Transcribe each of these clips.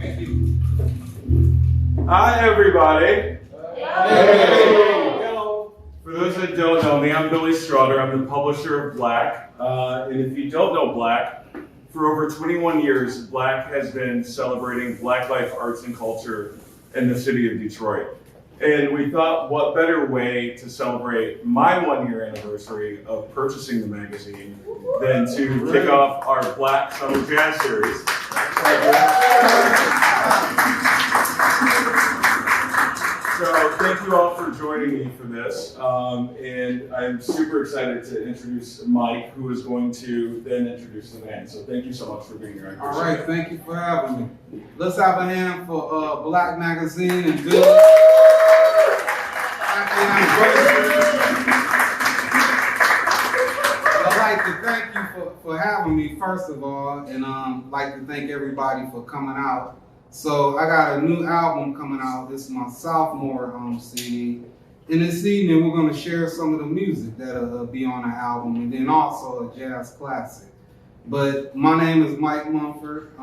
Thank you. Hi, everybody. Hey. For those that don't know me, I'm Billy Straughter. I'm the publisher of BLAC. And if you don't know BLAC, for over 21 years, BLAC has been celebrating Black life, arts, and culture in the city of Detroit. And we thought, what better way to celebrate my 1-year anniversary of purchasing the magazine than to kick off our BLAC Summer Jazz Series. So thank you all for joining me for this. And I'm super excited to introduce Mike, who is going to then introduce the band. So thank you so much for being here. All right, thank you for having me. Let's have a hand for BLAC Magazine and Bill. I'd like to thank you for having me, first of all, and like to thank everybody for coming out. So I got a new album coming out. This is my sophomore CD. And this evening we're going to share some of the music that'll be on the album, and then also a jazz classic. But my name is Mike Monford.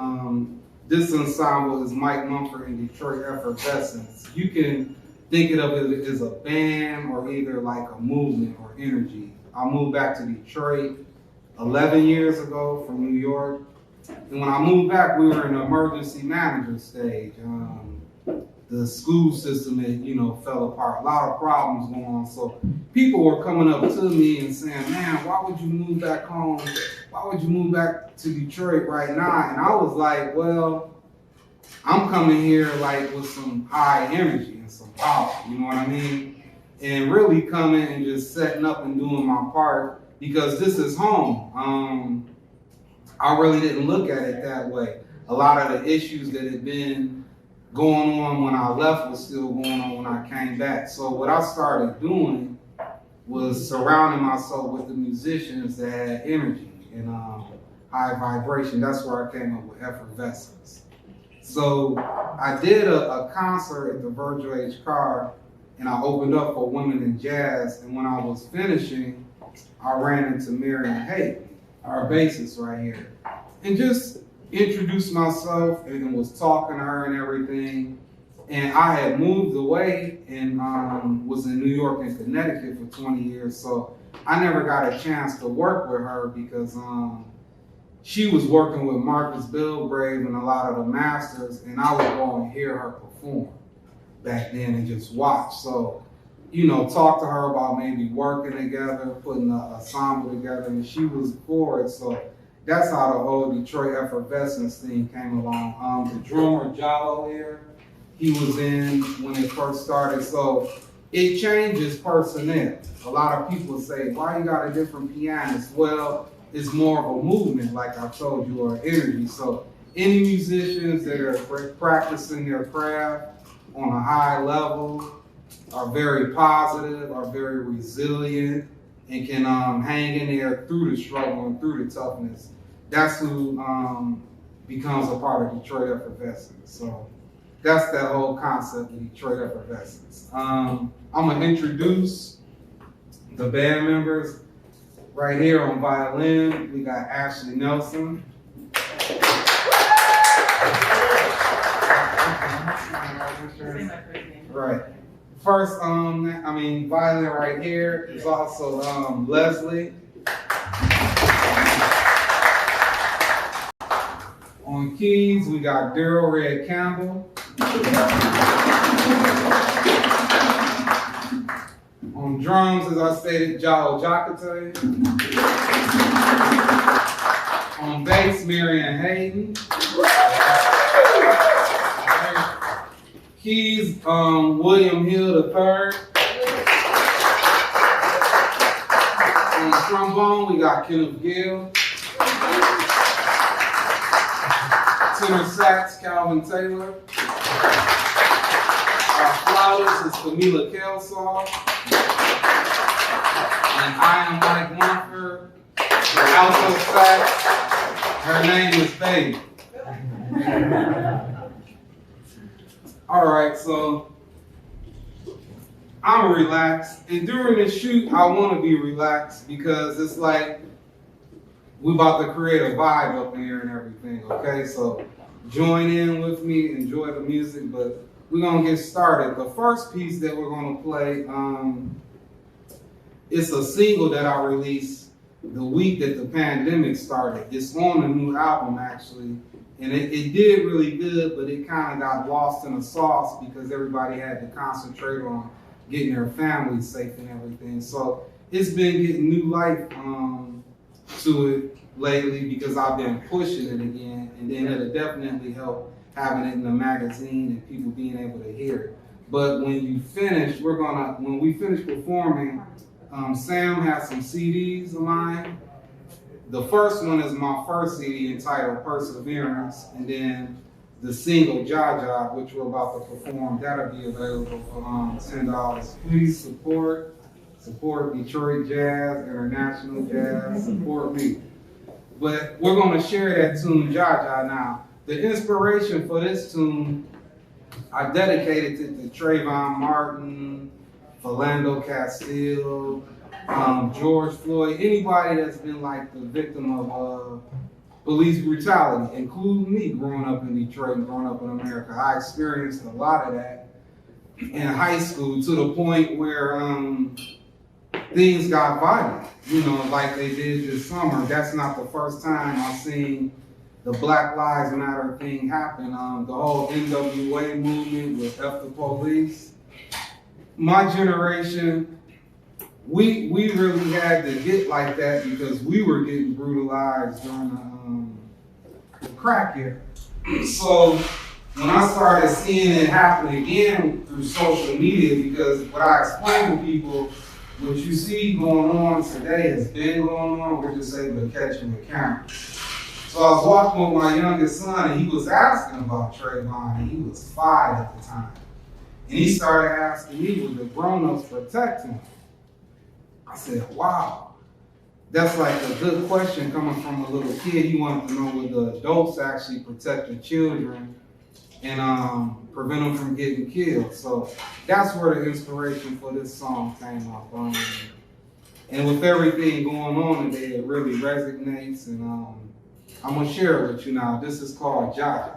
This ensemble is Mike Monford and Detroit Effervescence. You can think of it as a band or either like a movement or energy. I moved back to Detroit 11 years ago from New York. And when I moved back, we were in the emergency manager stage. The school system had, fell apart. A lot of problems going on. So people were coming up to me and saying, man, why would you move back home? Why would you move back to Detroit right now? And I was like, well, I'm coming here like with some high energy and some power, you know what I mean? And really coming and just setting up and doing my part because this is home. I really didn't look at it that way. A lot of the issues that had been going on when I left was still going on when I came back. So what I started doing was surrounding myself with the musicians that had energy and high vibration. That's where I came up with Effervescence. So I did a concert at the Virgil H. Carr, and I opened up for Women in Jazz. And when I was finishing, I ran into Marion Hayden, our bassist right here, and just introduced myself and was talking to her and everything. And I had moved away and was in New York and Connecticut for 20 years, so I never got a chance to work with her because she was working with Marcus Bilgrave and a lot of the masters, and I would go and hear her perform back then and just watch. So, talk to her about maybe working together, putting an ensemble together, and she was for it. So that's how the whole Detroit Effervescence thing came along. The drummer Jallo here, he was in when it first started. So it changes personnel. A lot of people say, why you got a different pianist? Well, it's more of a movement, like I told you, or energy. So any musicians that are practicing their craft on a high level are very positive, are very resilient, and can hang in there through the struggle and through the toughness. That's who becomes a part of Detroit Effervescence. So that's that whole concept of Detroit Effervescence. I'm gonna introduce the band members. Right here on violin, we got Ashley Nelson. Right. First, violin right here is also Leslie. On keys, we got Daryl Red Campbell. On drums, as I stated, Jallo Jakate. On bass, Marion Hayden. Keys, William Hill III. On trombone, we got Kenneth Gill. Tenor sax, Calvin Taylor. Our flautist is Camila Kelsall. And I am Mike Monford. The alto sax, her name is Baby. All right, so I'm relaxed. And during the shoot, I want to be relaxed because it's like we about to create a vibe up here and everything, okay? So join in with me, enjoy the music, but we're gonna get started. The first piece that we're gonna play, it's a single that I released the week that the pandemic started. It's on a new album actually, and it did really good, but it kind of got lost in the sauce because everybody had to concentrate on getting their families safe and everything. So it's been getting new life to it lately because I've been pushing it again, and then it'll definitely help having it in the magazine and people being able to hear it. But when you finish, when we finish performing, Sam has some CDs of mine. The first one is my first CD entitled Perseverance, and then the single Jaja, which we're about to perform, that'll be available for $10. Please support Detroit Jazz, International Jazz, support me. But we're gonna share that tune Jaja now. The inspiration for this tune, I dedicated it to Trayvon Martin, Philando Castile, George Floyd, anybody that's been like the victim of police brutality, including me growing up in Detroit and growing up in America. I experienced a lot of that in high school to the point where things got violent, like they did this summer. That's not the first time I've seen the Black Lives Matter thing happen. The whole NWA movement with F the Police. My generation, we really had to get like that because we were getting brutalized during the crack era. So when I started seeing it happen again through social media, because what I explain to people, what you see going on today has been going on, we're just able to catch in the camera. So I was walking with my youngest son, and he was asking about Trayvon, and he was 5 at the time. And he started asking me, would the grown-ups protect him? I said, wow. That's like a good question coming from a little kid. He wanted to know would the adults actually protect the children and prevent them from getting killed. So that's where the inspiration for this song came up. And with everything going on today, it really resonates, and I'm gonna share it with you now. This is called Jaja.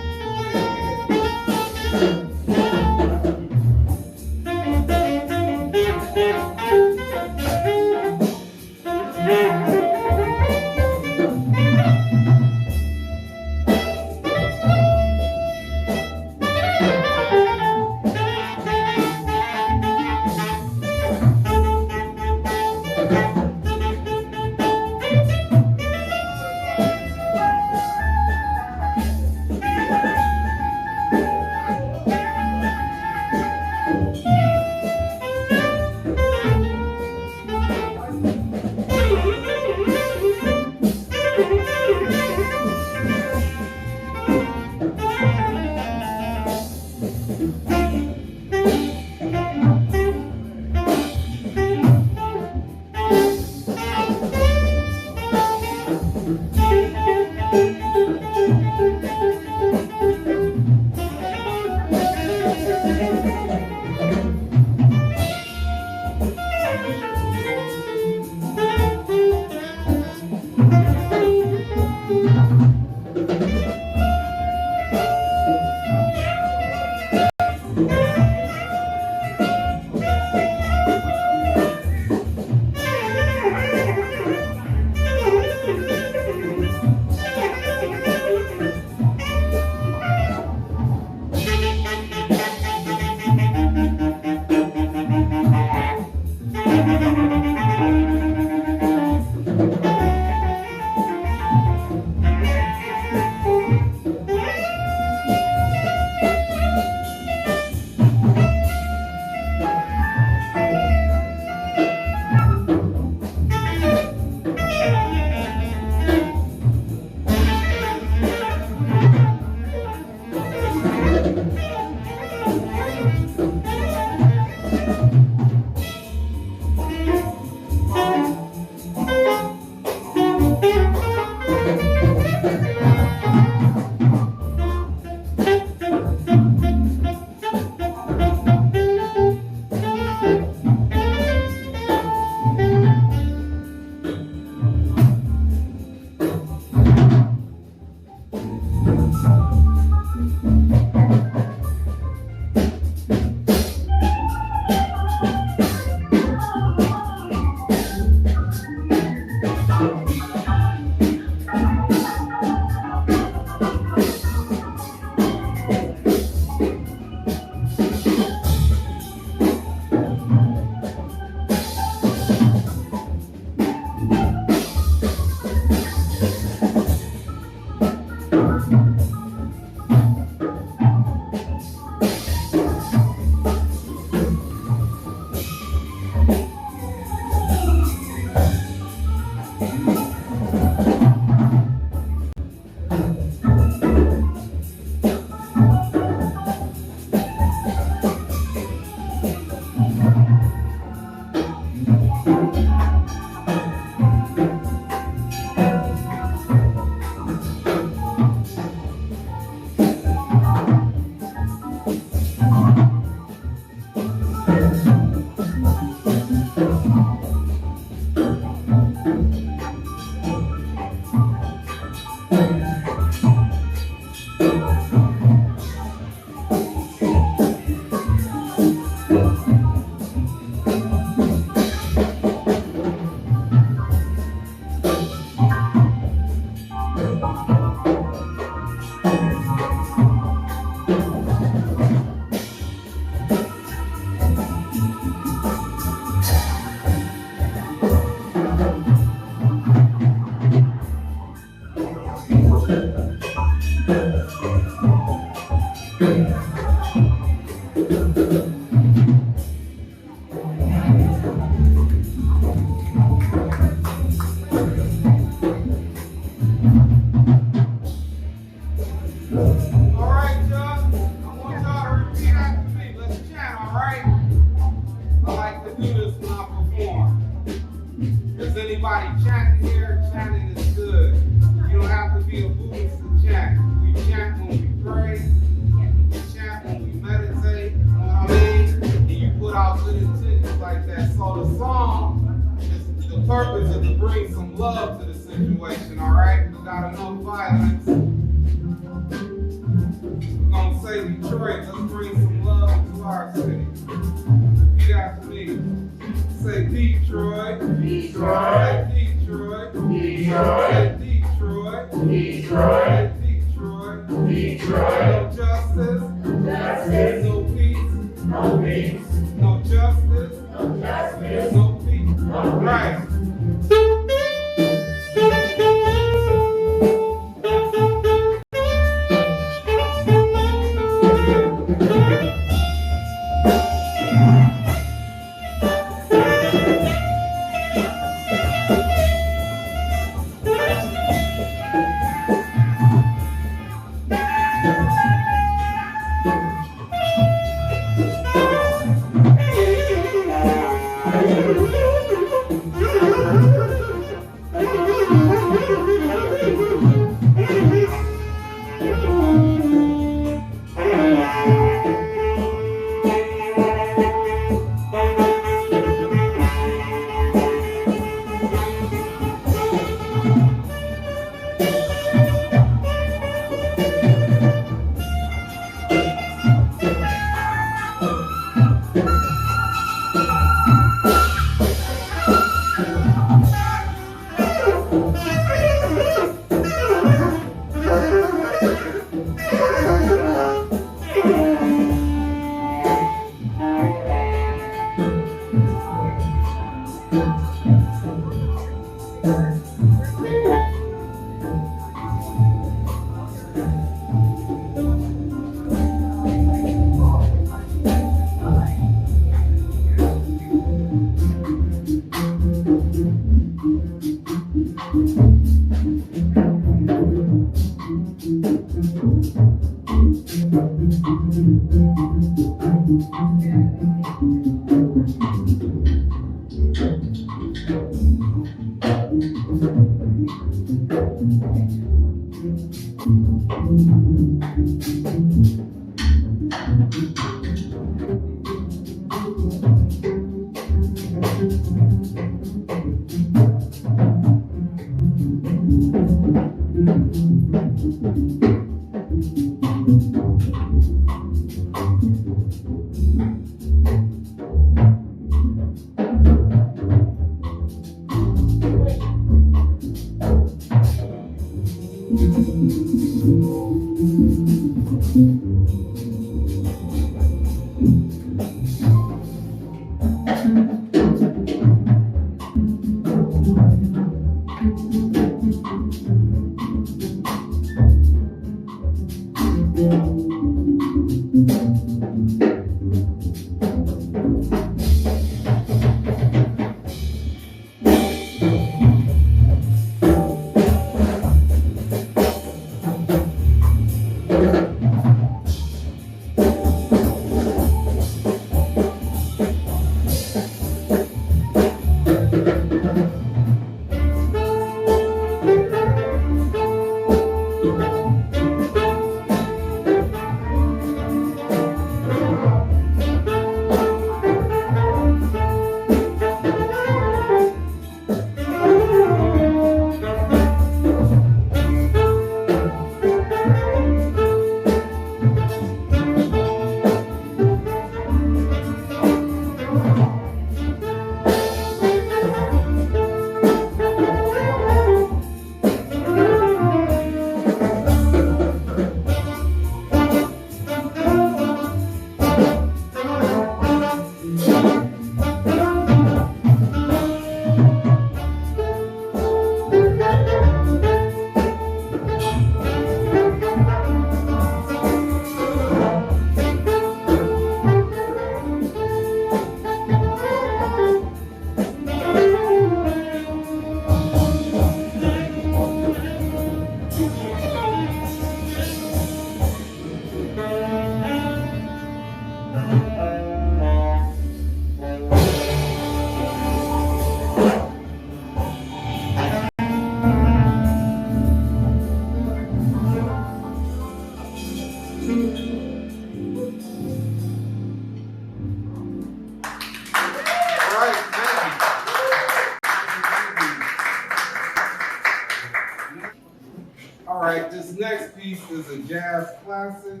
All right, this next piece is a jazz classic,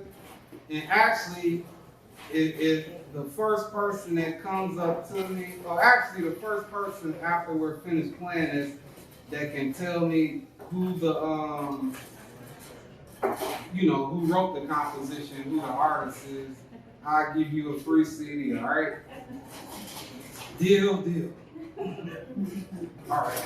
and actually, the first person that comes up to me, or actually the first person after we're finished playing this, that can tell me who the, who wrote the composition, who the artist is, I'll give you a free CD, all right? Deal. All right.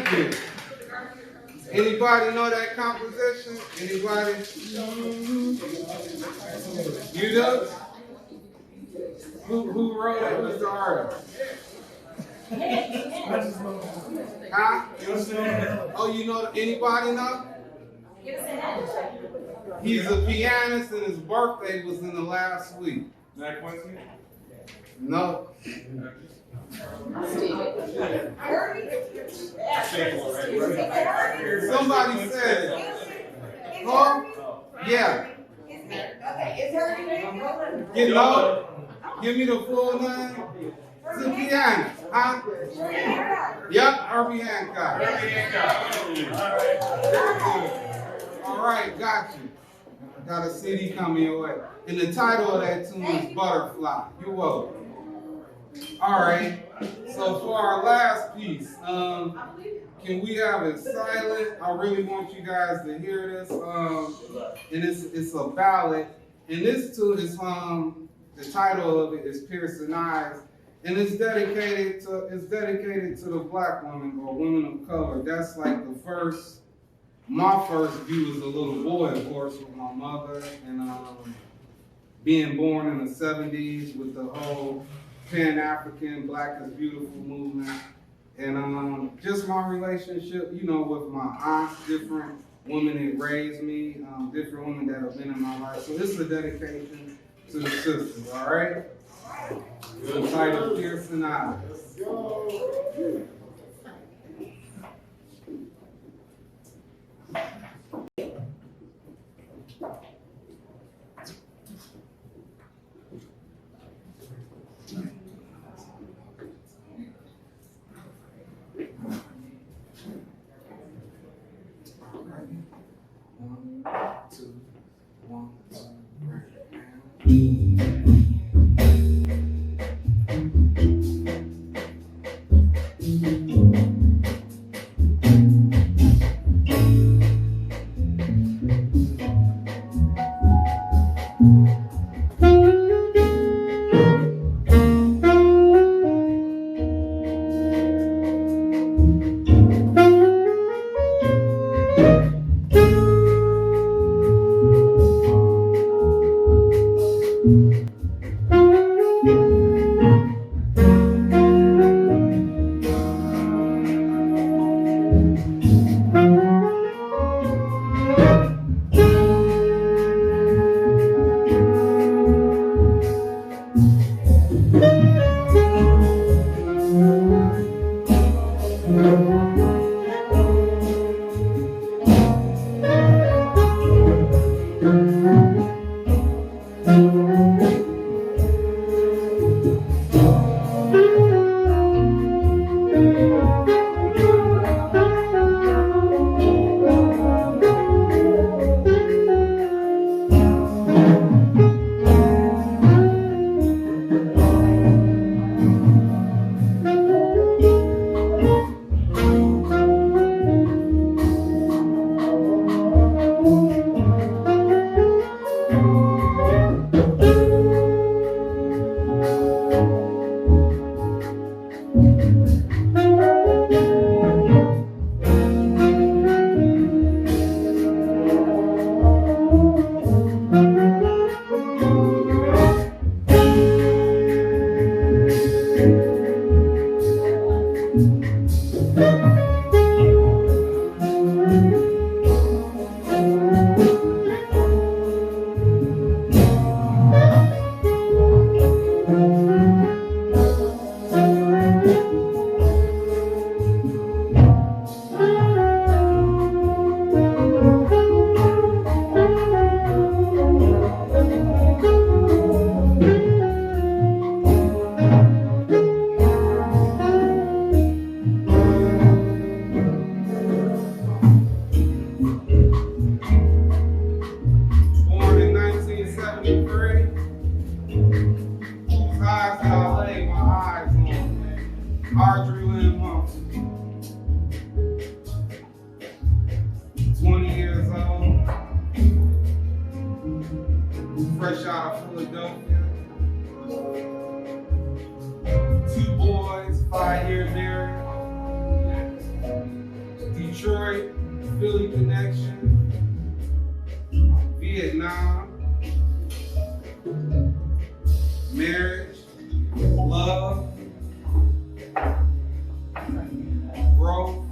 Thank you. Anybody know that composition? Anybody? You know? Who wrote it? Who's the artist? Huh? Oh, you know? Anybody know? He's a pianist, and his birthday was in the last week. Zach Quincy? No. Somebody said it. Huh? Yeah. You know? Give me the full name. It's a pianist, huh? Yep, Herbie Hancock. All right, got you. Got a CD coming your way. And the title of that tune is Butterfly. You're welcome. All right. So for our last piece, can we have it silent? I really want you guys to hear this. And it's a ballad. And this tune is the title of it is Piercing Eyes. And it's dedicated to the black woman or women of color. That's like my first view as a little boy, of course, with my mother, and being born in the 70s with the whole Pan-African Black is Beautiful movement, and just my relationship, with my aunts, different women that raised me, different women that have been in my life. So this is a dedication to the sisters, all right? The title, Piercing Eyes. Let's go. fresh out of Philadelphia. 2 boys, 5-year marriage. Philly connection, Vietnam, marriage, love, growth,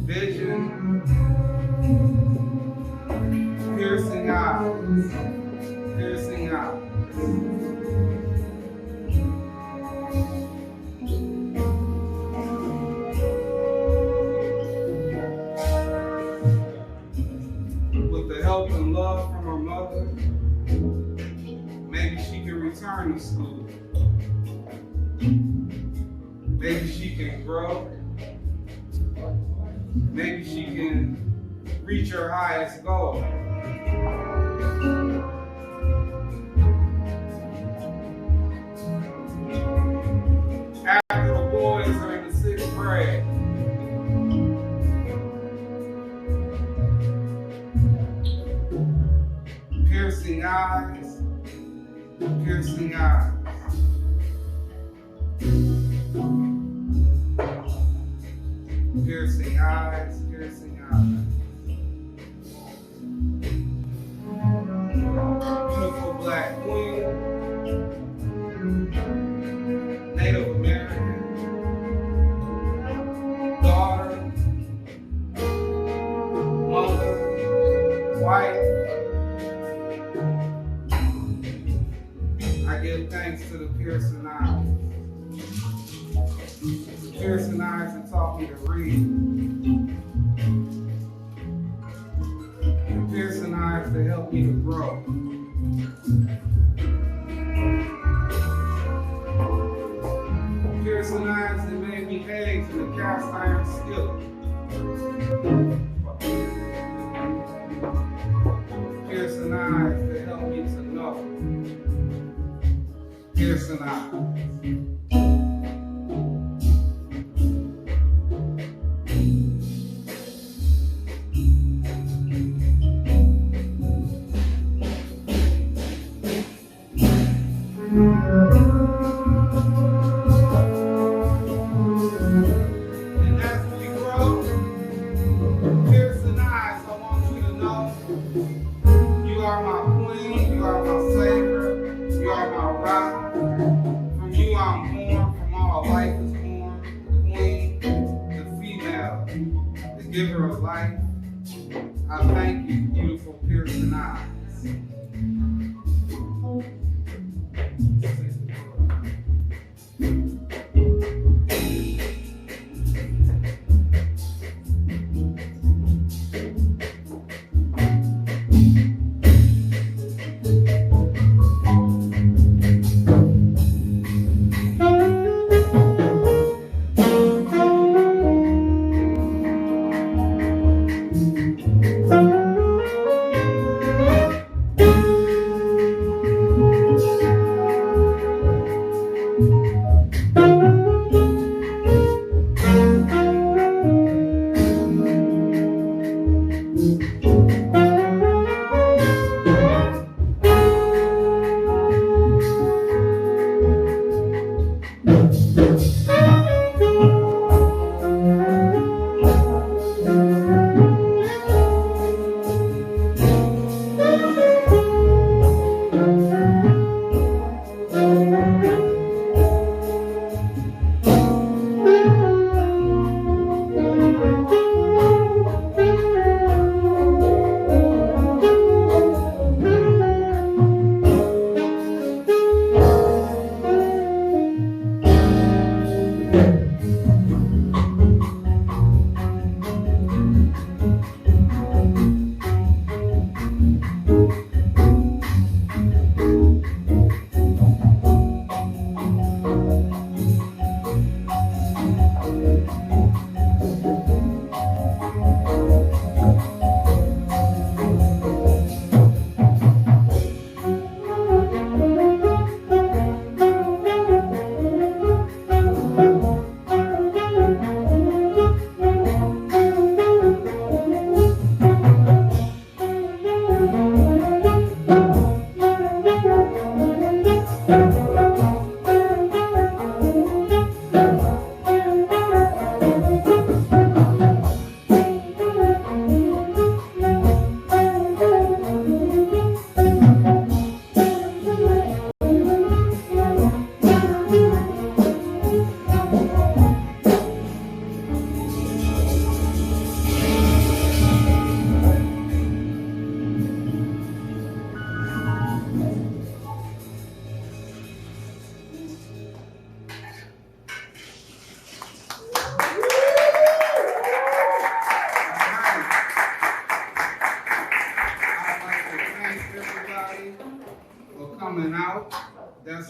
vision, piercing eyes, piercing eyes. With the help and love from her mother, maybe she can return to school. Maybe she can grow. Maybe she can reach her highest goal. After the boys are in the 6th grade, piercing eyes, piercing eyes. Piercing eyes, piercing eyes. Beautiful black queen, Native American, daughter, mother, wife. I give thanks to the piercing eyes. Piercing eyes that taught me to read. Piercing eyes that helped me to grow. Piercing eyes that made me age in the cast iron skillet. Piercing eyes that helped me to know. Piercing eyes. Giver of life, I thank you, beautiful piercing eyes.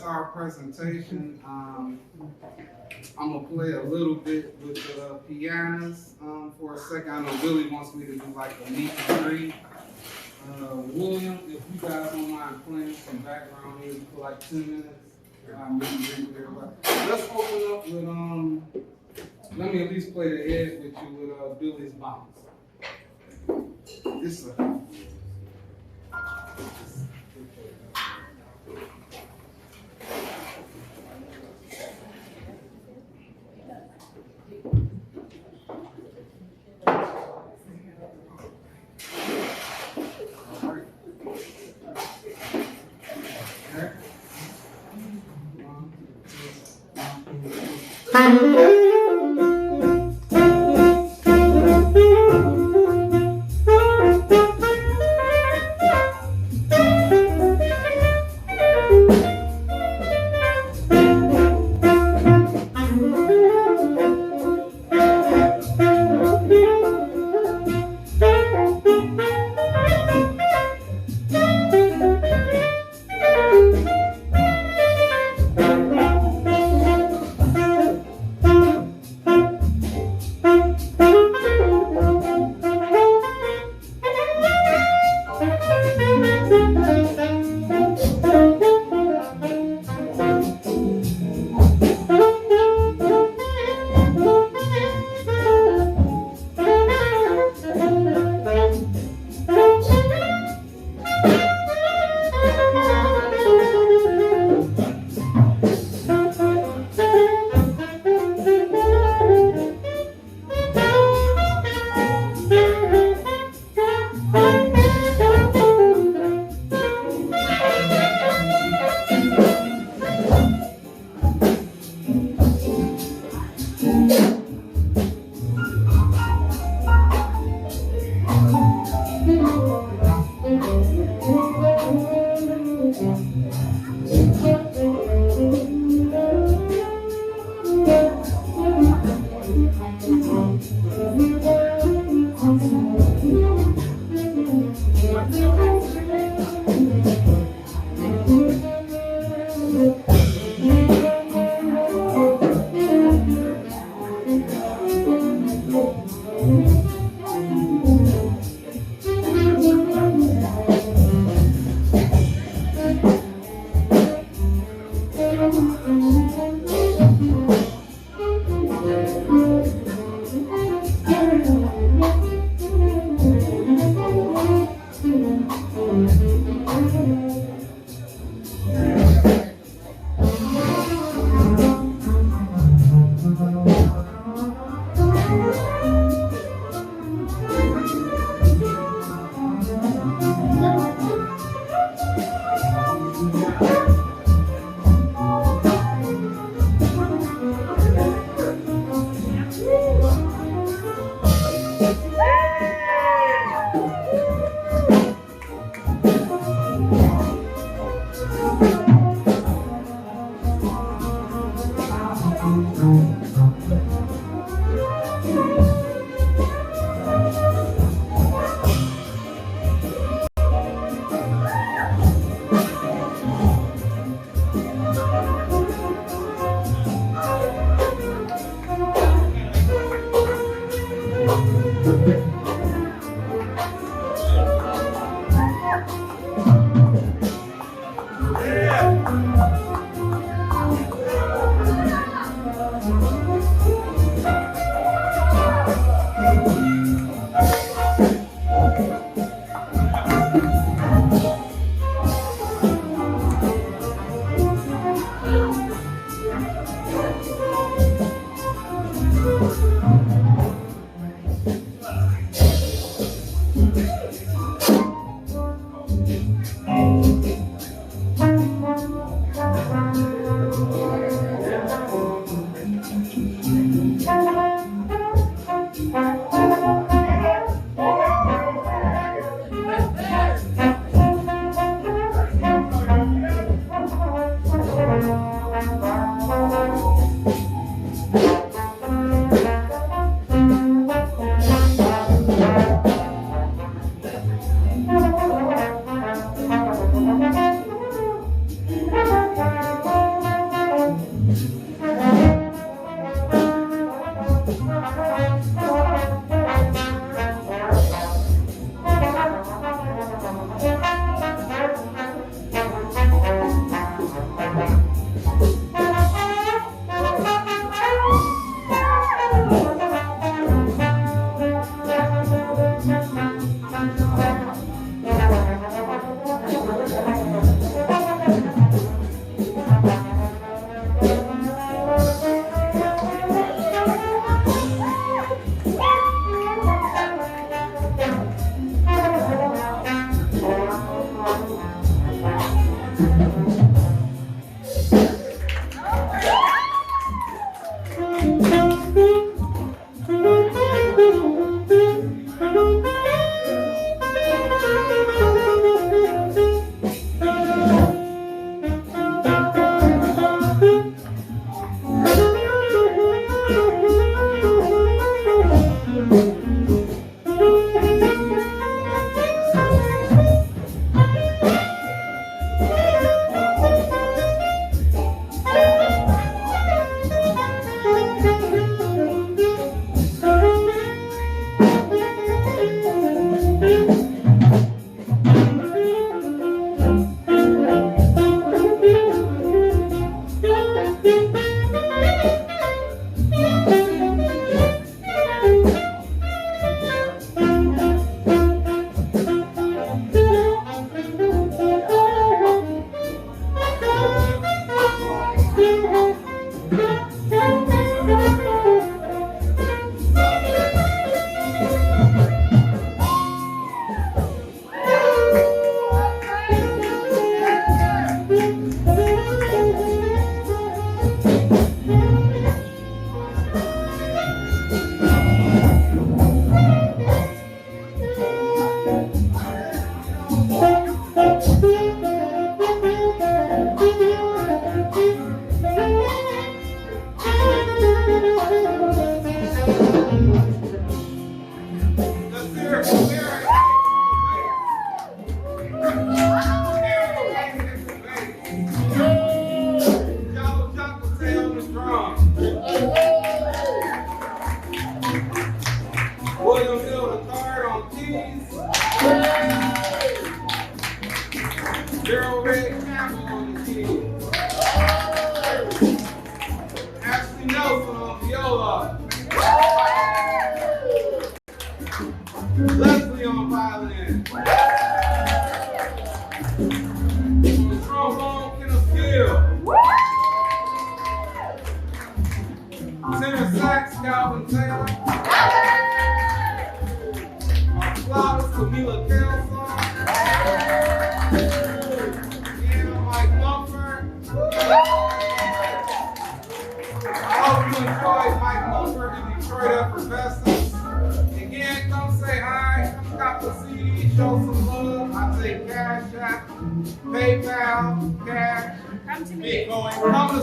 that's our presentation. I'm gonna play a little bit with the pianos for a second. I know Billy wants me to do like a meet and greet. William, if you guys don't mind playing some background music for like 2 minutes, meet and greet with everybody. Let's open up with let me at least play the head with you with Billy's bounce. This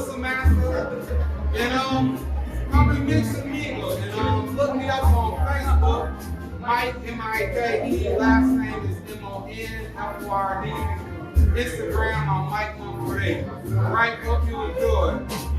Samantha. And I'm a mix amigo. And look me up on Facebook, Mike M-I-K-E. Last name is M-O-N-F-O-R-D. Instagram, I'm Mike Monford. All right, hope you enjoy.